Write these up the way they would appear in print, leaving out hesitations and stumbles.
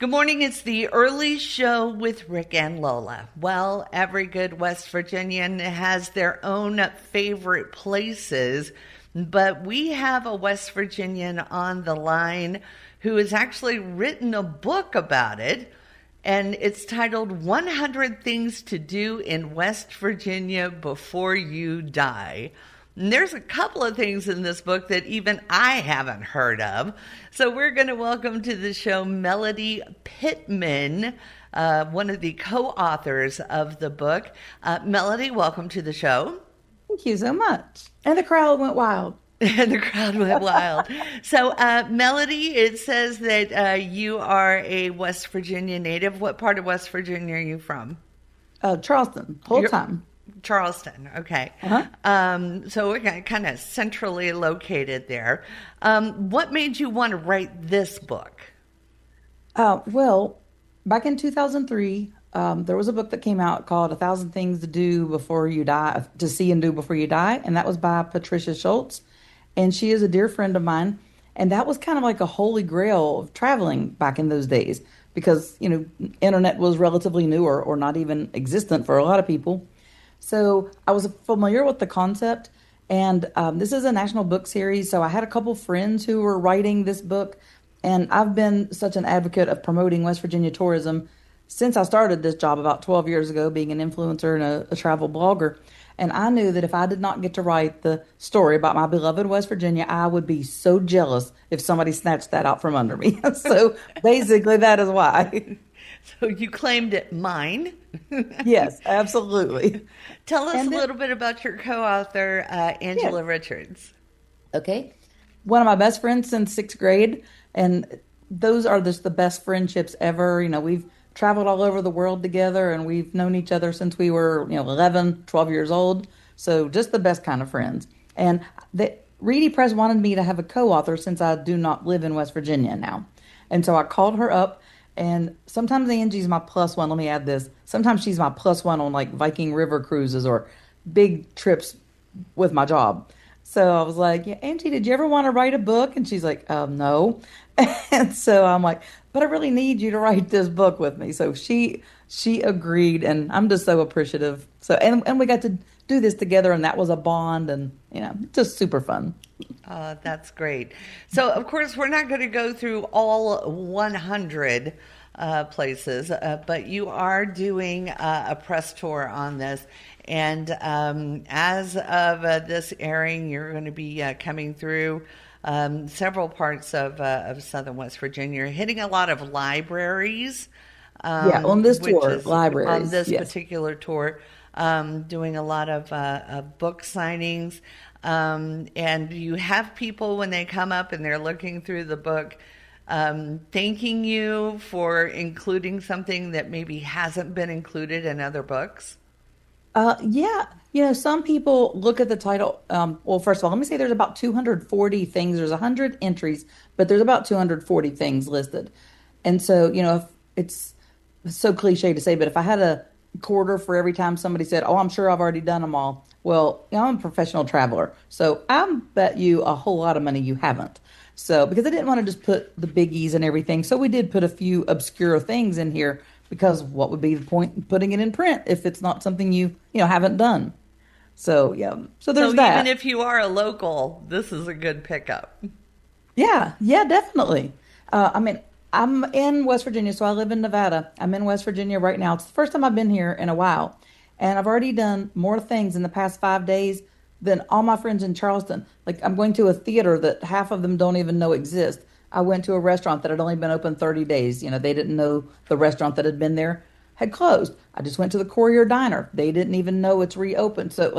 Good morning. It's the early show with Rick and Lola. Well, every good West Virginian has their own favorite places, but we have a West Virginian on the line who has actually written a book about it, and it's titled 100 Things to Do in West Virginia Before You Die. And there's a couple of things in this book that even I haven't heard of. So we're going to welcome to the show Melody Pittman, one of the co-authors of the book. Melody, welcome to the show. Thank you so much. And the crowd went wild. And the crowd went wild. So, Melody, it says that you are a West Virginia native. What part of West Virginia are you from? Charleston, whole time. Charleston, okay. Uh-huh. So we're kind of centrally located there. What made you want to write this book? Well, back in 2003, there was a book that came out called A Thousand Things to Do Before You Die, to See and Do Before You Die. And that was by Patricia Schultz. And she is a dear friend of mine. And that was kind of like a holy grail of traveling back in those days because, internet was relatively new or not even existent for a lot of people. So I was familiar with the concept, and this is a national book series. So I had a couple friends who were writing this book, and I've been such an advocate of promoting West Virginia tourism since I started this job about 12 years ago, being an influencer and a travel blogger. And I knew that if I did not get to write the story about my beloved West Virginia, I would be so jealous if somebody snatched that out from under me. So basically, that is why. So you claimed it mine. Yes, absolutely. Tell us a little bit about your co-author, Angela Richards. Okay. One of my best friends since sixth grade. And those are just the best friendships ever. We've traveled all over the world together and we've known each other since we were, 11, 12 years old. So just the best kind of friends. And the Reedy Press wanted me to have a co-author since I do not live in West Virginia now. And so I called her up. And sometimes Angie's my plus one. Let me add this. Sometimes she's my plus one on like Viking River cruises or big trips with my job. So I was like, yeah, Angie, did you ever want to write a book? And she's like, no. And so I'm like, but I really need you to write this book with me. So she agreed, and I'm just so appreciative. So and we got to do this together, and that was a bond, and just super fun. That's great. So, of course, we're not going to go through all 100 places, but you are doing a press tour on this. And as of this airing, you're going to be coming through several parts of southern West Virginia. You're hitting a lot of libraries. On this tour, libraries. On this particular tour, doing a lot of book signings. And you have people when they come up and they're looking through the book, thanking you for including something that maybe hasn't been included in other books. Yeah. Some people look at the title. Well, first of all, let me say there's about 240 things. There's 100 entries, but there's about 240 things listed. And so, if it's so cliche to say, but if I had a quarter for every time somebody said, oh, I'm sure I've already done them all. Well, I'm a professional traveler, so I bet you a whole lot of money you haven't. So, because I didn't want to just put the biggies and everything, so we did put a few obscure things in here because what would be the point in putting it in print if it's not something you haven't done? So, yeah. So there's that. Even if you are a local, this is a good pickup. Yeah, definitely. I'm in West Virginia, so I live in Nevada. I'm in West Virginia right now. It's the first time I've been here in a while. And I've already done more things in the past 5 days than all my friends in Charleston. Like I'm going to a theater that half of them don't even know exists. I went to a restaurant that had only been open 30 days. They didn't know the restaurant that had been there had closed. I just went to the Courier Diner. They didn't even know it's reopened. So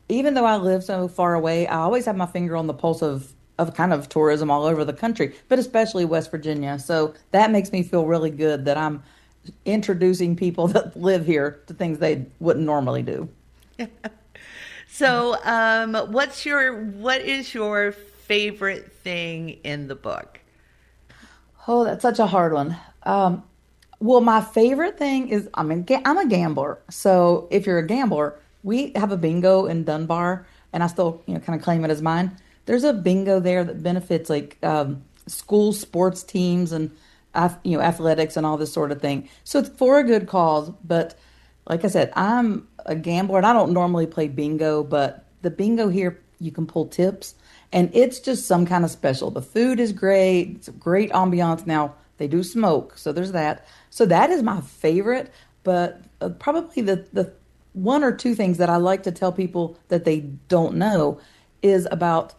even though I live so far away, I always have my finger on the pulse of kind of tourism all over the country, but especially West Virginia. So that makes me feel really good that I'm introducing people that live here to things they wouldn't normally do. So, what is your favorite thing in the book? Oh, that's such a hard one. Well, my favorite thing is I'm a gambler. So if you're a gambler, we have a bingo in Dunbar, and I still kind of claim it as mine. There's a bingo there that benefits like school sports teams and athletics and all this sort of thing. So it's for a good cause. But like I said, I'm a gambler and I don't normally play bingo, but the bingo here, you can pull tips and it's just some kind of special. The food is great. It's a great ambiance. Now they do smoke. So there's that. So that is my favorite, but probably the one or two things that I like to tell people that they don't know is about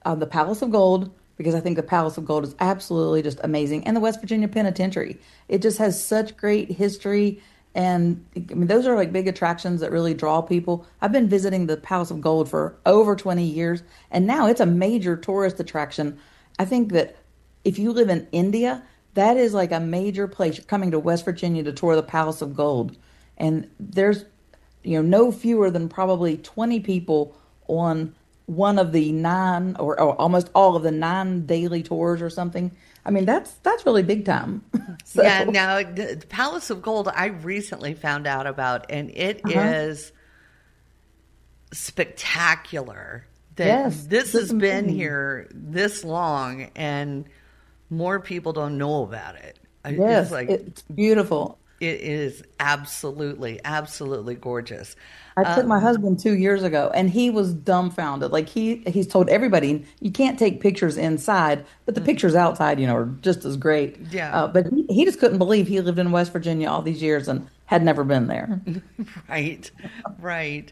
the Palace of Gold, because I think the Palace of Gold is absolutely just amazing, and the West Virginia Penitentiary. It just has such great history, and I mean those are like big attractions that really draw people. I've been visiting the Palace of Gold for over 20 years, and now it's a major tourist attraction. I think that if you live in India, that is like a major place. You're coming to West Virginia to tour the Palace of Gold, and there's no fewer than probably 20 people on one of the nine or almost all of the nine daily tours or something. I mean, that's really big time. So, Yeah, now the Palace of Gold I recently found out about, and it is spectacular that yes, this this is has been amazing. here this long and more people don't know about it. It's Yes, like it's beautiful. it is absolutely, absolutely gorgeous. I took my husband 2 years ago and he was dumbfounded. Like he's told everybody you can't take pictures inside, but the pictures outside, are just as great. Yeah. But he just couldn't believe he lived in West Virginia all these years and had never been there. Right, right.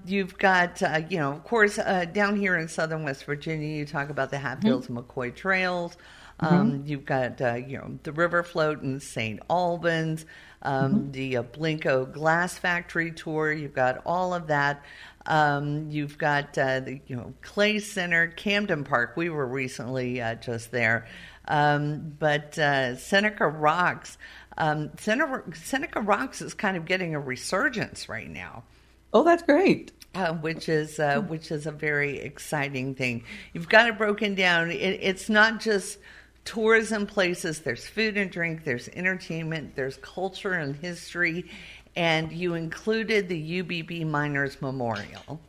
You've got, of course, down here in southern West Virginia, you talk about the Hatfields and McCoy trails. Hmm. You've got, the river float in St. Albans, the Blinko Glass Factory tour. You've got all of that. You've got, Clay Center, Camden Park. We were recently just there. But Seneca Rocks. Seneca Rocks is kind of getting a resurgence right now, Oh, that's great. which is a very exciting thing. You've got it broken down. It's not just tourism places. There's food and drink. There's entertainment. There's culture and history, and you included the UBB Miners Memorial.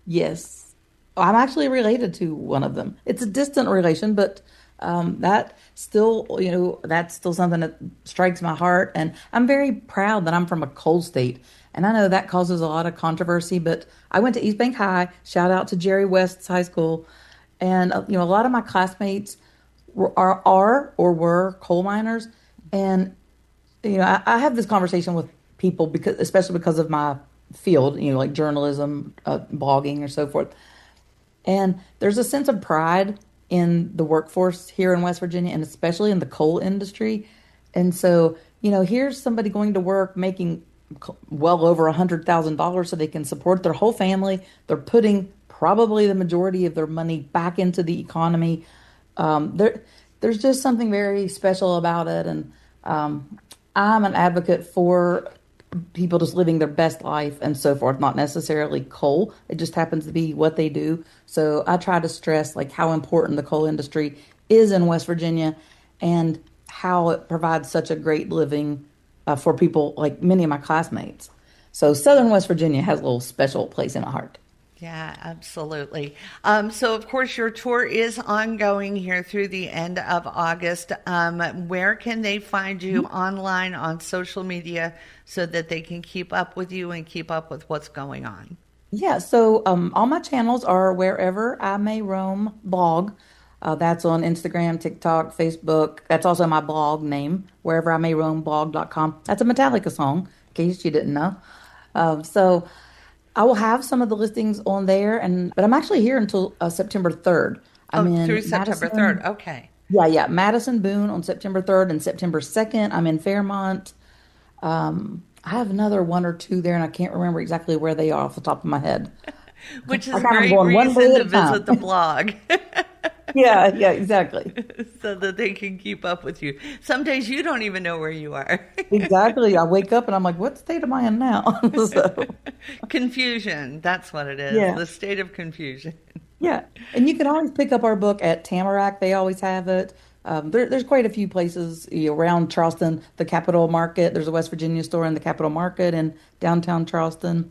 Yes. I'm actually related to one of them. It's a distant relation, but that's still something that strikes my heart. And I'm very proud that I'm from a coal state. And I know that causes a lot of controversy, but I went to East Bank High. Shout out to Jerry West's high school. And, a lot of my classmates are or were coal miners. And, I have this conversation with people because, especially because of my field, like journalism, blogging, or so forth. And there's a sense of pride in the workforce here in West Virginia and especially in the coal industry. And so, here's somebody going to work making well over $100,000 so they can support their whole family. They're putting probably the majority of their money back into the economy. There's just something very special about it. And I'm an advocate for people just living their best life and so forth, not necessarily coal. It just happens to be what they do. So I try to stress like how important the coal industry is in West Virginia and how it provides such a great living for people like many of my classmates. So Southern West Virginia has a little special place in my heart. Yeah, absolutely. So, of course, your tour is ongoing here through the end of August. Where can they find you online on social media so that they can keep up with you and keep up with what's going on? Yeah, so all my channels are Wherever I May Roam blog. That's on Instagram, TikTok, Facebook. That's also my blog name, Wherever I May Roam blog.com. That's a Metallica song, in case you didn't know. So I will have some of the listings on there, but I'm actually here until September 3rd. I'm Oh, in through September Madison. 3rd. Okay. Yeah, Madison Boone on September 3rd and September 2nd. I'm in Fairmont. I have another one or two there, and I can't remember exactly where they are off the top of my head. Which is I a kind of great going one day reason at to a time. visit the blog Yeah, exactly. so that they can keep up with you. Some days you don't even know where you are. Exactly. I wake up and I'm like, what state am I in now? So, Confusion. That's what it is. yeah. The state of confusion. Yeah, and you can always pick up our book at Tamarack. They always have it. There's quite a few places around Charleston, the Capitol Market. There's a West Virginia store in the Capitol Market in downtown Charleston.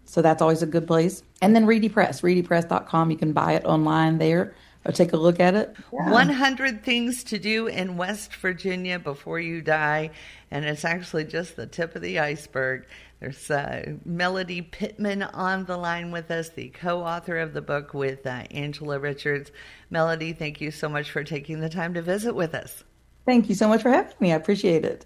So that's always a good place. And then Reedy Press, reedypress.com. You can buy it online there. or take a look at it. Yeah. 100 Things to Do in West Virginia Before You Die. And it's actually just the tip of the iceberg. There's Melody Pittman on the line with us, the co-author of the book with Angela Richards. Melody, thank you so much for taking the time to visit with us. Thank you so much for having me. I appreciate it.